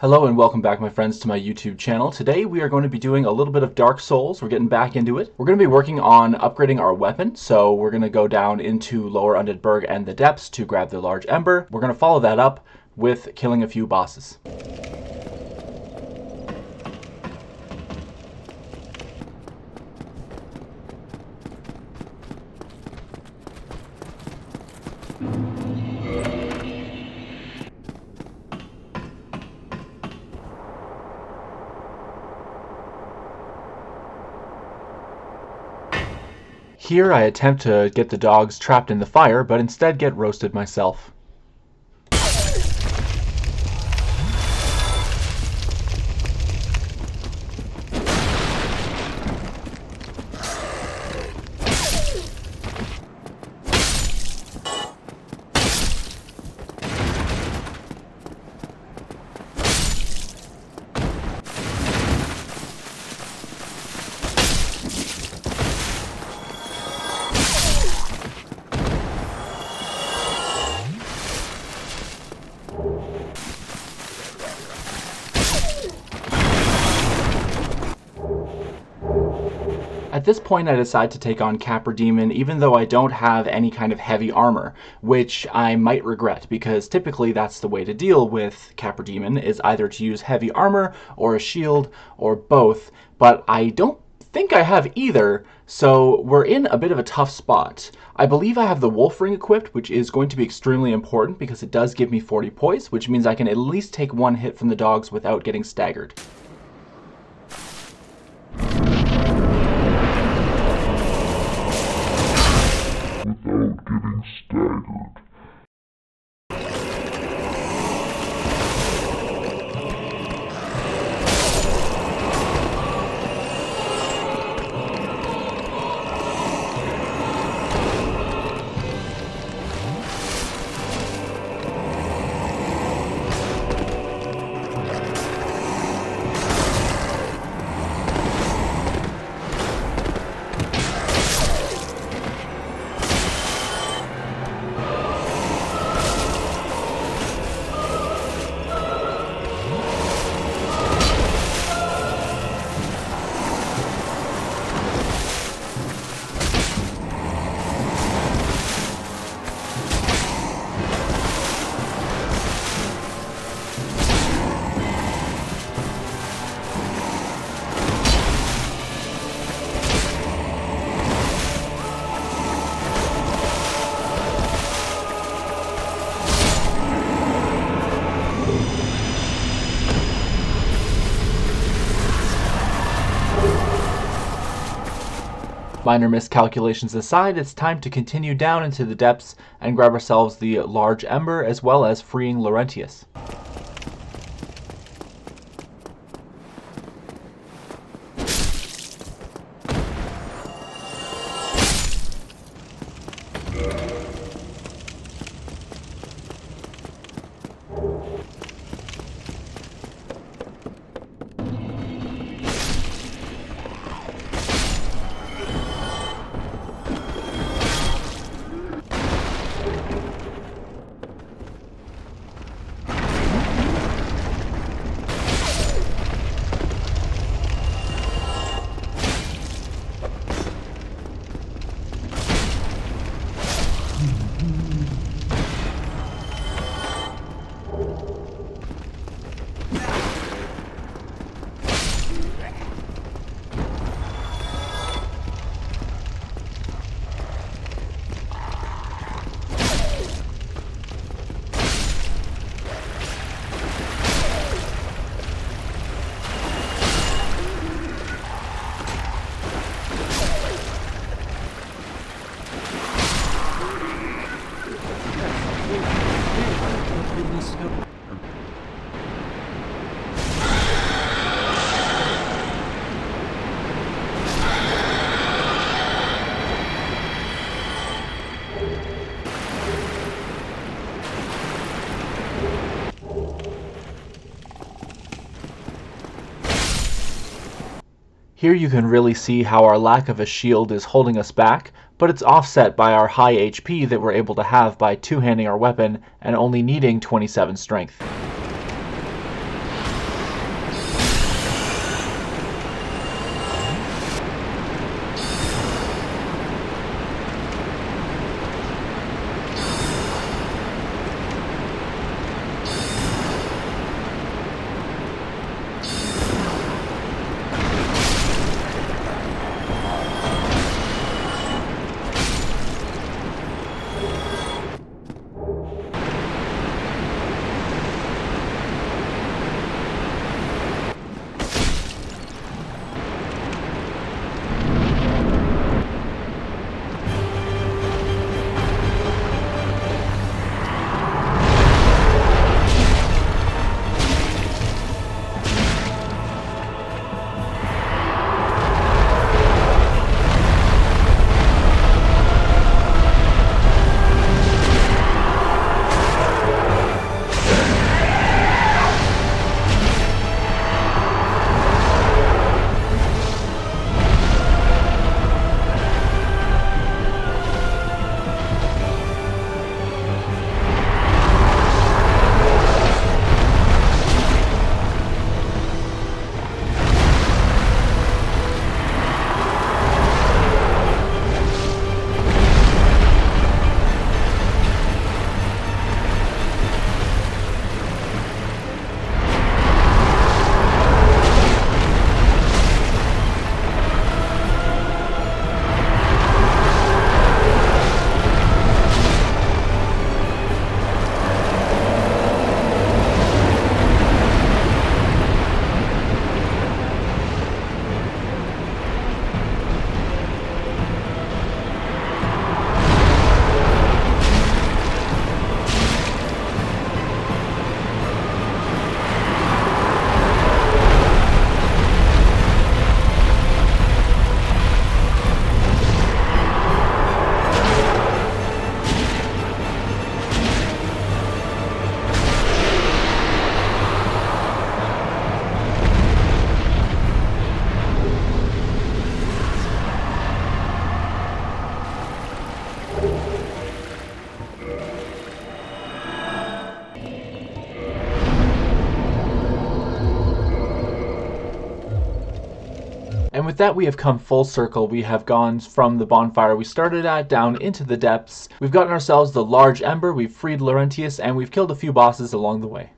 Hello and welcome back, my friends, to my YouTube channel. Today we are going to be doing a little bit of Dark Souls. We're getting back into it. We're going to be working on upgrading our weapon, so we're going to go down into Lower Undead Burg and the depths to grab the large ember. We're going to follow that up with killing a few bosses. Here I attempt to get the dogs trapped in the fire, but instead get roasted myself. At this point I decide to take on Capra Demon even though I don't have any kind of heavy armor, which I might regret because typically that's the way to deal with Capra Demon, is either to use heavy armor or a shield or both, but I don't think I have either, so we're in a bit of a tough spot. I believe I have the Wolf Ring equipped, which is going to be extremely important because it does give me 40 poise, which means I can at least take one hit from the dogs without getting staggered. Without getting staggered. Minor miscalculations aside, it's time to continue down into the depths and grab ourselves the large ember as well as freeing Laurentius. Here you can really see how our lack of a shield is holding us back, but it's offset by our high HP that we're able to have by two-handing our weapon and only needing 27 strength. with that, we have come full circle. We have gone from the bonfire we started at down into the depths. We've gotten ourselves the large ember, we've freed Laurentius, and we've killed a few bosses along the way.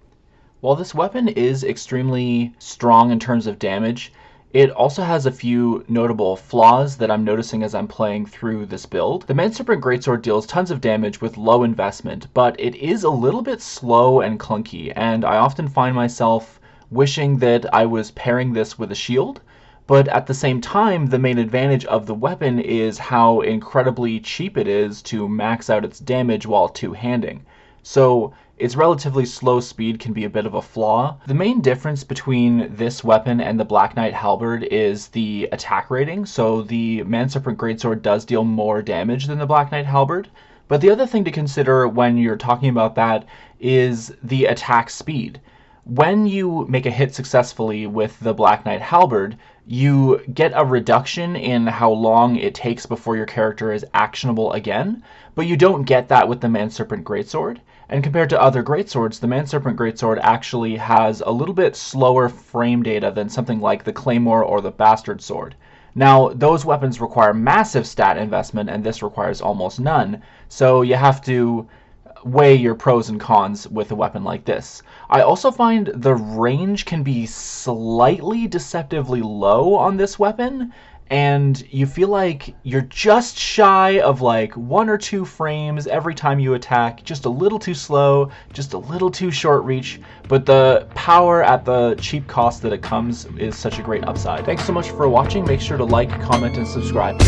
While this weapon is extremely strong in terms of damage, it also has a few notable flaws that I'm noticing as I'm playing through this build. The Manserpent Greatsword deals tons of damage with low investment, but it is a little bit slow and clunky, and I often find myself wishing that I was pairing this with a shield. But at the same time, the main advantage of the weapon is how incredibly cheap it is to max out its damage while two-handing. So its relatively slow speed can be a bit of a flaw. The main difference between this weapon and the Black Knight Halberd is the attack rating. So the Manserpent Greatsword does deal more damage than the Black Knight Halberd. But the other thing to consider when you're talking about that is the attack speed. When you make a hit successfully with the Black Knight Halberd, you get a reduction in how long it takes before your character is actionable again, but you don't get that with the Manserpent Greatsword. And compared to other greatswords, the Manserpent Greatsword actually has a little bit slower frame data than something like the Claymore or the Bastard Sword. Now, those weapons require massive stat investment, and this requires almost none, so you have to weigh your pros and cons with a weapon like this. I also find the range can be slightly deceptively low on this weapon, and you feel like you're just shy of like 1 or 2 frames every time you attack, just a little too slow, just a little too short reach, but the power at the cheap cost that it comes is such a great upside. Thanks so much for watching. Make sure to like, comment, and subscribe.